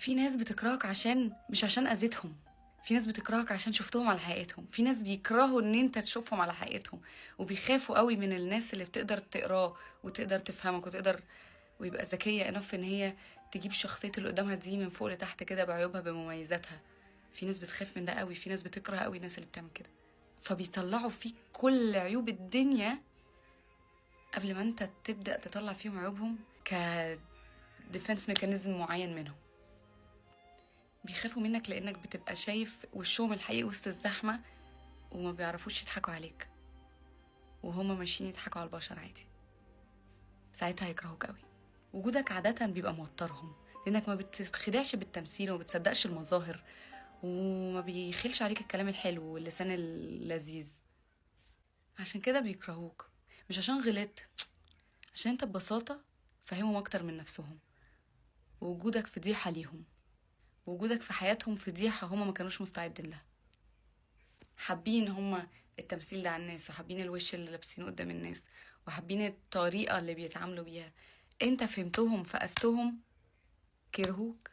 في ناس بتكرهك مش عشان اذيتهم. في ناس بتكرهك عشان شفتهم على حقيقتهم. في ناس بيكرهوا ان انت تشوفهم على حقيقتهم، وبيخافوا قوي من الناس اللي بتقدر تقراه وتقدر تفهمك ويبقى ذكية انف ان هي تجيب شخصية اللي قدامها دي من فوق لتحت كده، بعيوبها بمميزاتها. في ناس بتخاف من ده قوي، في ناس بتكره قوي الناس اللي بتعمل كده، فبيطلعوا فيك كل عيوب الدنيا قبل ما انت تبدأ تطلع فيهم عيوبهم ديفنس ميكانيزم معين منهم. بيخافوا منك لانك بتبقى شايف وشهم الحقيقي وسط الزحمة، وما بيعرفوش يضحكوا عليك، وهما ماشيين يضحكوا على البشر عادي. ساعتها هيكرهوك قوي. وجودك عادة بيبقى موترهم، لانك ما بتتخدعش بالتمثيل وما بتصدقش المظاهر، وما بيخلش عليك الكلام الحلو واللسان اللذيذ. عشان كده بيكرهوك، مش عشان غلطت، عشان انت ببساطة فاهمهم اكتر من نفسهم، ووجودك فضيحة ليهم، وجودك في حياتهم فضيحة هما ما كانوش مستعدين لها. حابين هما التمثيل ده على الناس، وحابين الوش اللي لابسينه قدام الناس، وحابين الطريقة اللي بيتعاملوا بيها. انت فهمتهم فقستهم، كرهوك.